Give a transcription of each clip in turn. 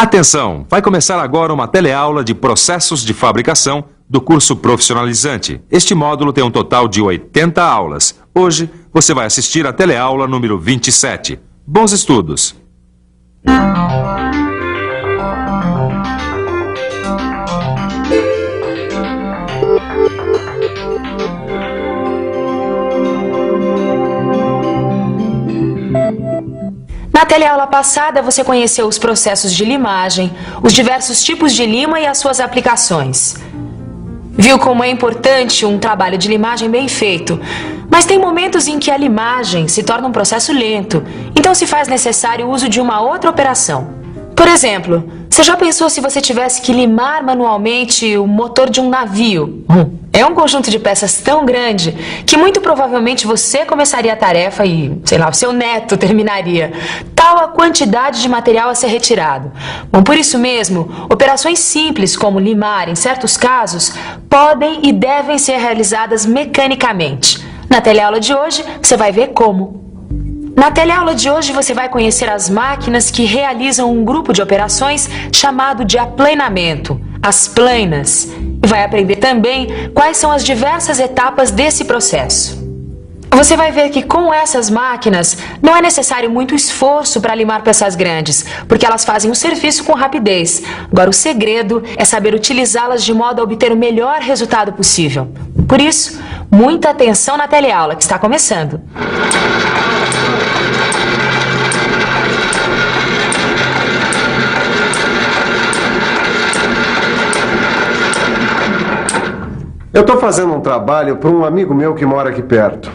Atenção! Vai começar agora uma teleaula de processos de fabricação do curso profissionalizante. Este módulo tem um total de 80 aulas. Hoje, você vai assistir a teleaula número 27. Bons estudos! Na teleaula passada, você conheceu os processos de limagem, os diversos tipos de lima e as suas aplicações. Viu como é importante um trabalho de limagem bem feito, mas tem momentos em que a limagem se torna um processo lento, então se faz necessário o uso de uma outra operação. Por exemplo, você já pensou se você tivesse que limar manualmente o motor de um navio? É um conjunto de peças tão grande que muito provavelmente você começaria a tarefa e, sei lá, o seu neto terminaria. Tal a quantidade de material a ser retirado. Bom, por isso mesmo, operações simples como limar, em certos casos, podem e devem ser realizadas mecanicamente. Na teleaula de hoje, você vai ver como. Na teleaula de hoje você vai conhecer as máquinas que realizam um grupo de operações chamado de aplanamento, as planas, e vai aprender também quais são as diversas etapas desse processo. Você vai ver que com essas máquinas não é necessário muito esforço para limar peças grandes, porque elas fazem o serviço com rapidez. Agora o segredo é saber utilizá-las de modo a obter o melhor resultado possível. Por isso, muita atenção na teleaula que está começando. Eu estou fazendo um trabalho para um amigo meu que mora aqui perto.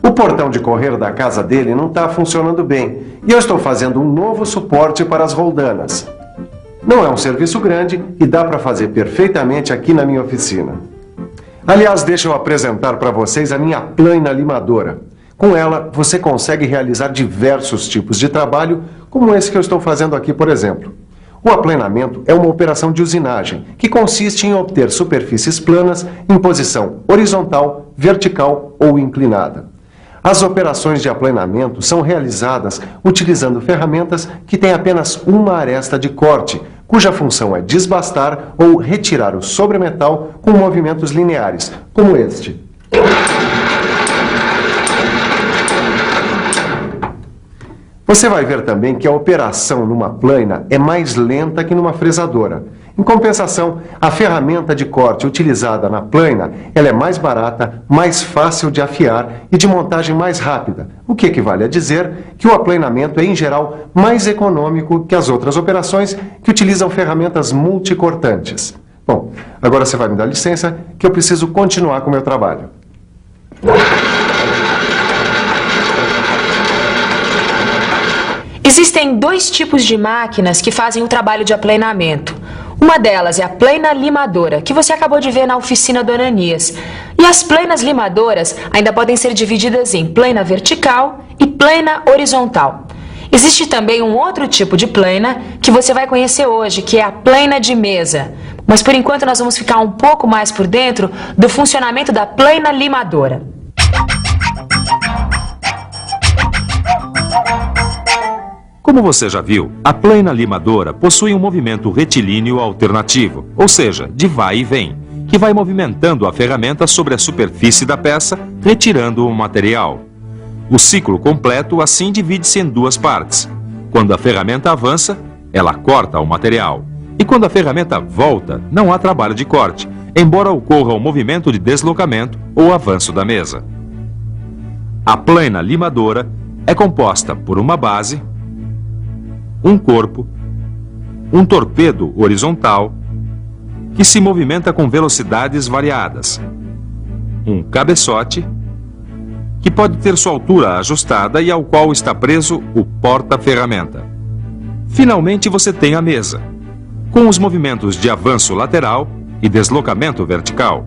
O portão de correr da casa dele não está funcionando bem e eu estou fazendo um novo suporte para as roldanas. Não é um serviço grande e dá para fazer perfeitamente aqui na minha oficina. Aliás, deixa eu apresentar para vocês a minha plana limadora. Com ela, você consegue realizar diversos tipos de trabalho, como esse que eu estou fazendo aqui, por exemplo. O aplanamento é uma operação de usinagem, que consiste em obter superfícies planas em posição horizontal, vertical ou inclinada. As operações de aplanamento são realizadas utilizando ferramentas que têm apenas uma aresta de corte, cuja função é desbastar ou retirar o sobremetal com movimentos lineares, como este. Você vai ver também que a operação numa plana é mais lenta que numa fresadora. Em compensação, a ferramenta de corte utilizada na plana, ela é mais barata, mais fácil de afiar e de montagem mais rápida, o que equivale a dizer que o aplanamento é, em geral, mais econômico que as outras operações que utilizam ferramentas multicortantes. Bom, agora você vai me dar licença que eu preciso continuar com o meu trabalho. Existem dois tipos de máquinas que fazem o trabalho de aplanamento. Uma delas é a plana limadora, que você acabou de ver na oficina do Ananias. E as planas limadoras ainda podem ser divididas em plana vertical e plana horizontal. Existe também um outro tipo de plana que você vai conhecer hoje, que é a plana de mesa. Mas por enquanto nós vamos ficar um pouco mais por dentro do funcionamento da plana limadora. Como você já viu, a plana limadora possui um movimento retilíneo alternativo, ou seja, de vai e vem, que vai movimentando a ferramenta sobre a superfície da peça, retirando o material. O ciclo completo assim divide-se em duas partes. Quando a ferramenta avança, ela corta o material. E quando a ferramenta volta, não há trabalho de corte, embora ocorra o movimento de deslocamento ou avanço da mesa. A plana limadora é composta por uma base, um corpo, um torpedo horizontal, que se movimenta com velocidades variadas, um cabeçote, que pode ter sua altura ajustada e ao qual está preso o porta-ferramenta. Finalmente você tem a mesa, com os movimentos de avanço lateral e deslocamento vertical,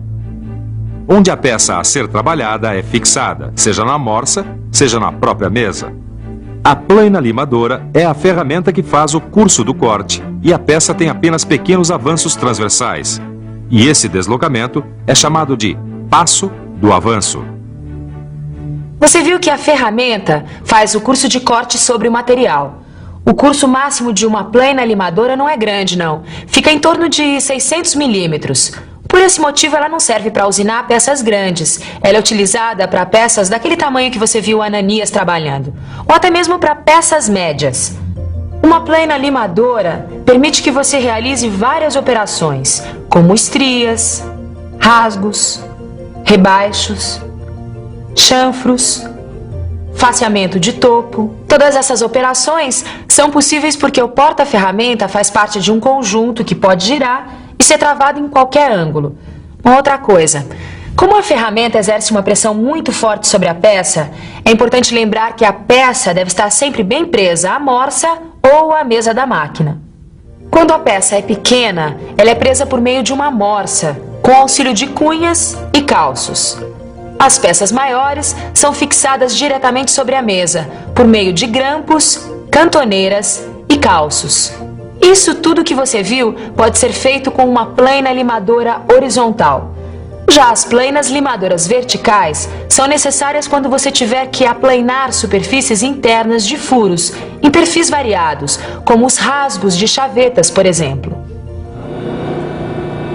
onde a peça a ser trabalhada é fixada, seja na morsa, seja na própria mesa. A plana limadora é a ferramenta que faz o curso do corte e a peça tem apenas pequenos avanços transversais. E esse deslocamento é chamado de passo do avanço. Você viu que a ferramenta faz o curso de corte sobre o material. O curso máximo de uma plana limadora não é grande, não. Fica em torno de 600 milímetros. Por esse motivo, ela não serve para usinar peças grandes. Ela é utilizada para peças daquele tamanho que você viu o Ananias trabalhando. Ou até mesmo para peças médias. Uma plana limadora permite que você realize várias operações, como estrias, rasgos, rebaixos, chanfros, faceamento de topo. Todas essas operações são possíveis porque o porta-ferramenta faz parte de um conjunto que pode girar e ser travado em qualquer ângulo. Uma outra coisa, como a ferramenta exerce uma pressão muito forte sobre a peça, é importante lembrar que a peça deve estar sempre bem presa à morsa ou à mesa da máquina. Quando a peça é pequena, ela é presa por meio de uma morsa, com auxílio de cunhas e calços. As peças maiores são fixadas diretamente sobre a mesa, por meio de grampos, cantoneiras e calços. Isso tudo que você viu pode ser feito com uma plana limadora horizontal. Já as planas limadoras verticais são necessárias quando você tiver que aplanar superfícies internas de furos em perfis variados, como os rasgos de chavetas, por exemplo.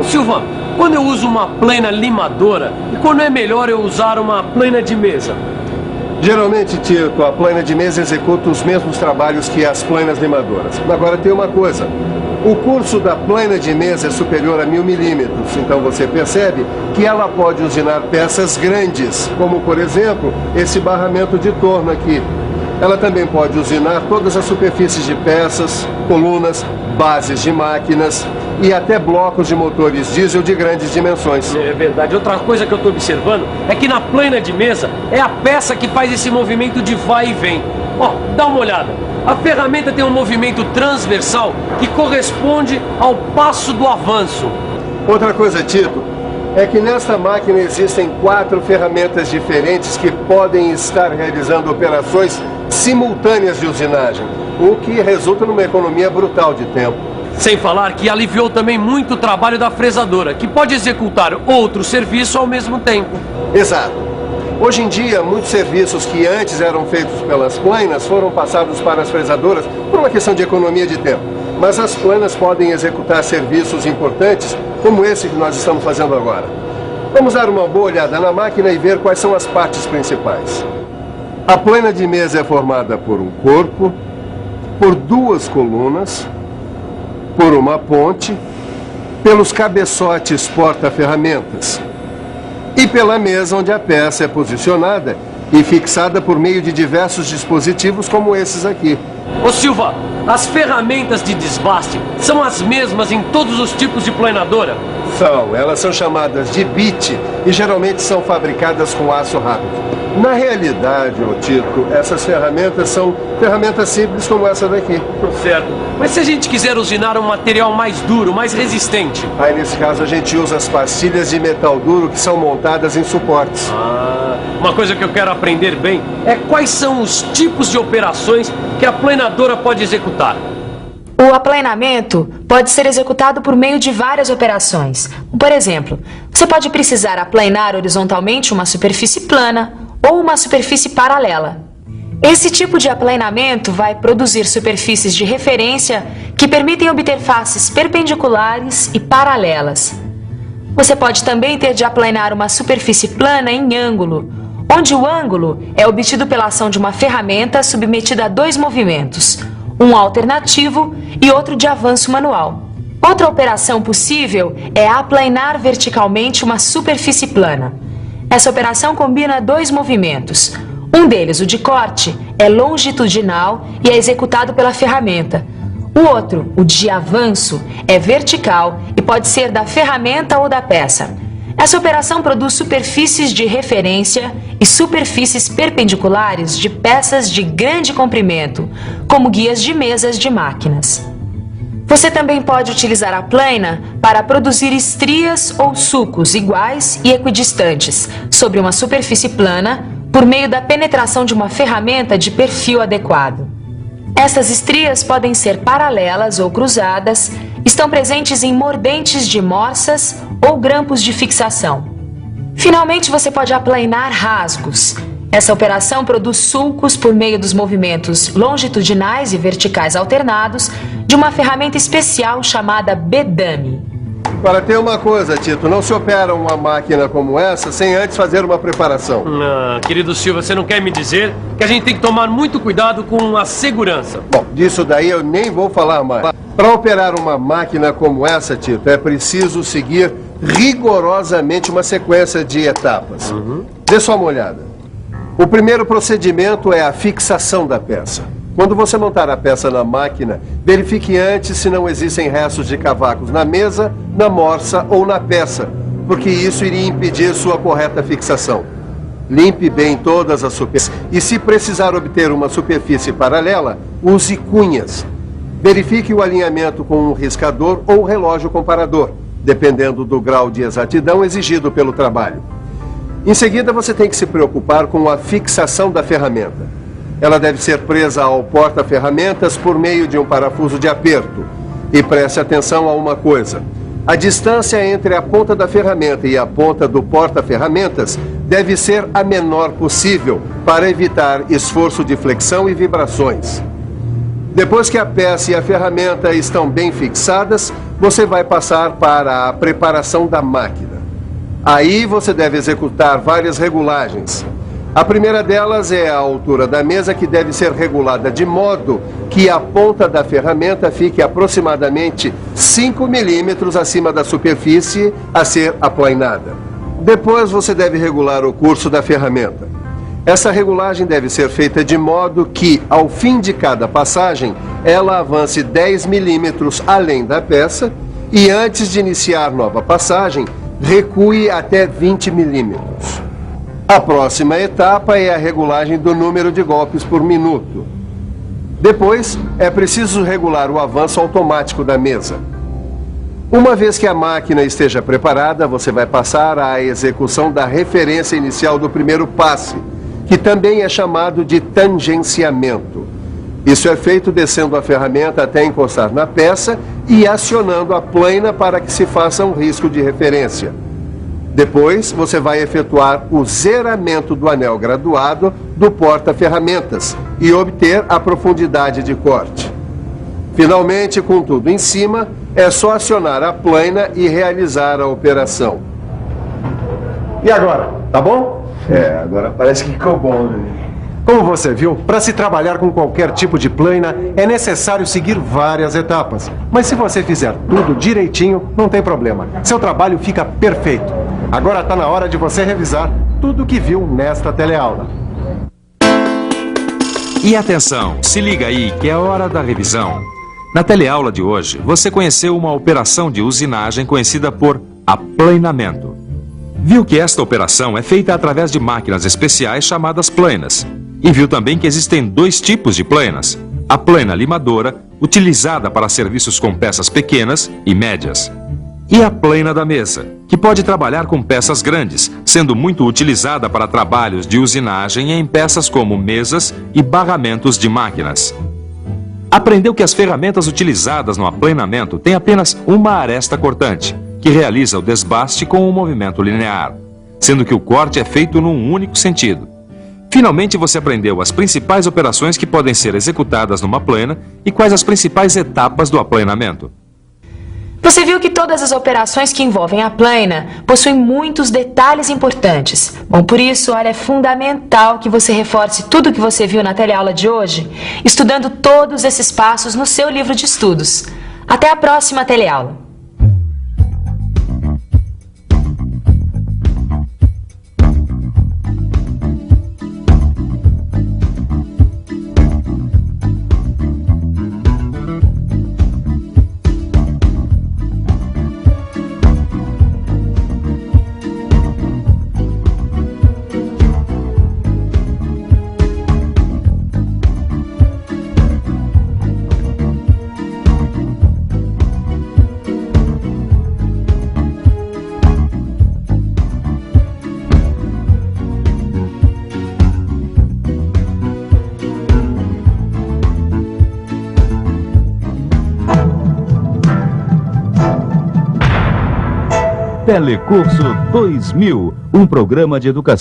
Silva, quando eu uso uma plana limadora, e quando é melhor eu usar uma plana de mesa? Geralmente, Tito, a plana de mesa executa os mesmos trabalhos que as planas limadoras. Agora tem uma coisa. O curso da plana de mesa é superior a 1000 milímetros, então você percebe que ela pode usinar peças grandes, como por exemplo, esse barramento de torno aqui. Ela também pode usinar todas as superfícies de peças, colunas, bases de máquinas e até blocos de motores diesel de grandes dimensões. É verdade. Outra coisa que eu estou observando é que na plana de mesa é a peça que faz esse movimento de vai e vem. Ó, dá uma olhada. A ferramenta tem um movimento transversal que corresponde ao passo do avanço. Outra coisa, Tito, é que nesta máquina existem 4 ferramentas diferentes que podem estar realizando operações simultâneas de usinagem, o que resulta numa economia brutal de tempo. Sem falar que aliviou também muito o trabalho da fresadora, que pode executar outro serviço ao mesmo tempo. Exato. Hoje em dia, muitos serviços que antes eram feitos pelas planas foram passados para as fresadoras por uma questão de economia de tempo. Mas as planas podem executar serviços importantes, como esse que nós estamos fazendo agora. Vamos dar uma boa olhada na máquina e ver quais são as partes principais. A plana de mesa é formada por um corpo, por 2 colunas, por uma ponte, pelos cabeçotes porta-ferramentas e pela mesa onde a peça é posicionada e fixada por meio de diversos dispositivos como esses aqui. Ô Silva, as ferramentas de desbaste são as mesmas em todos os tipos de planadora? São, elas são chamadas de bit e geralmente são fabricadas com aço rápido. Na realidade, ô Tito, essas ferramentas são ferramentas simples como essa daqui. Certo. Mas se a gente quiser usinar um material mais duro, mais resistente? Aí nesse caso a gente usa as pastilhas de metal duro que são montadas em suportes. Uma coisa que eu quero aprender bem é quais são os tipos de operações que a planadora pode executar. O aplanamento pode ser executado por meio de várias operações. Por exemplo, você pode precisar aplanar horizontalmente uma superfície plana ou uma superfície paralela. Esse tipo de aplanamento vai produzir superfícies de referência que permitem obter faces perpendiculares e paralelas. Você pode também ter de aplanar uma superfície plana em ângulo, onde o ângulo é obtido pela ação de uma ferramenta submetida a 2 movimentos, um alternativo e outro de avanço manual. Outra operação possível é aplanar verticalmente uma superfície plana. Essa operação combina 2 movimentos. Um deles, o de corte, é longitudinal e é executado pela ferramenta. O outro, o de avanço, é vertical e pode ser da ferramenta ou da peça. Essa operação produz superfícies de referência e superfícies perpendiculares de peças de grande comprimento, como guias de mesas de máquinas. Você também pode utilizar a plana para produzir estrias ou sulcos iguais e equidistantes sobre uma superfície plana por meio da penetração de uma ferramenta de perfil adequado. Essas estrias podem ser paralelas ou cruzadas, estão presentes em mordentes de morsas ou grampos de fixação. Finalmente, você pode aplanar rasgos. Essa operação produz sulcos por meio dos movimentos longitudinais e verticais alternados de uma ferramenta especial chamada bedame. Para ter uma coisa, Tito, não se opera uma máquina como essa sem antes fazer uma preparação. Querido Silva, você não quer me dizer que a gente tem que tomar muito cuidado com a segurança? Bom, disso daí eu nem vou falar mais. Para operar uma máquina como essa, Tito, é preciso seguir rigorosamente uma sequência de etapas. Dê só uma olhada. O primeiro procedimento é a fixação da peça. Quando você montar a peça na máquina, verifique antes se não existem restos de cavacos na mesa, na morsa ou na peça, porque isso iria impedir sua correta fixação. Limpe bem todas as superfícies e, se precisar obter uma superfície paralela, use cunhas. Verifique o alinhamento com um riscador ou relógio comparador, dependendo do grau de exatidão exigido pelo trabalho. Em seguida, você tem que se preocupar com a fixação da ferramenta. Ela deve ser presa ao porta-ferramentas por meio de um parafuso de aperto. E preste atenção a uma coisa. A distância entre a ponta da ferramenta e a ponta do porta-ferramentas deve ser a menor possível para evitar esforço de flexão e vibrações. Depois que a peça e a ferramenta estão bem fixadas, você vai passar para a preparação da máquina. Aí você deve executar várias regulagens. A primeira delas é a altura da mesa, que deve ser regulada de modo que a ponta da ferramenta fique aproximadamente 5 milímetros acima da superfície a ser aplainada. Depois você deve regular o curso da ferramenta. Essa regulagem deve ser feita de modo que, ao fim de cada passagem, ela avance 10 milímetros além da peça e, antes de iniciar nova passagem, recue até 20 milímetros. A próxima etapa é a regulagem do número de golpes por minuto. Depois, é preciso regular o avanço automático da mesa. Uma vez que a máquina esteja preparada, você vai passar à execução da referência inicial do primeiro passe, que também é chamado de tangenciamento. Isso é feito descendo a ferramenta até encostar na peça e acionando a plaina para que se faça um risco de referência. Depois, você vai efetuar o zeramento do anel graduado do porta-ferramentas e obter a profundidade de corte. Finalmente, com tudo em cima, é só acionar a plaina e realizar a operação. E agora, tá bom? Agora parece que ficou bom, né? Como você viu, para se trabalhar com qualquer tipo de plaina, é necessário seguir várias etapas. Mas se você fizer tudo direitinho, não tem problema. Seu trabalho fica perfeito. Agora está na hora de você revisar tudo o que viu nesta teleaula. E atenção, se liga aí que é hora da revisão. Na teleaula de hoje, você conheceu uma operação de usinagem conhecida por aplainamento. Viu que esta operação é feita através de máquinas especiais chamadas plainas. E viu também que existem dois tipos de plainas. A plaina limadora, utilizada para serviços com peças pequenas e médias. E a plaina da mesa, que pode trabalhar com peças grandes, sendo muito utilizada para trabalhos de usinagem em peças como mesas e barramentos de máquinas. Aprendeu que as ferramentas utilizadas no aplainamento têm apenas uma aresta cortante, que realiza o desbaste com um movimento linear, sendo que o corte é feito num único sentido. Finalmente você aprendeu as principais operações que podem ser executadas numa plaina e quais as principais etapas do aplainamento. Você viu que todas as operações que envolvem a plaina possuem muitos detalhes importantes. Bom, por isso, olha, é fundamental que você reforce tudo o que você viu na teleaula de hoje, estudando todos esses passos no seu livro de estudos. Até a próxima teleaula! Telecurso 2000, um programa de educação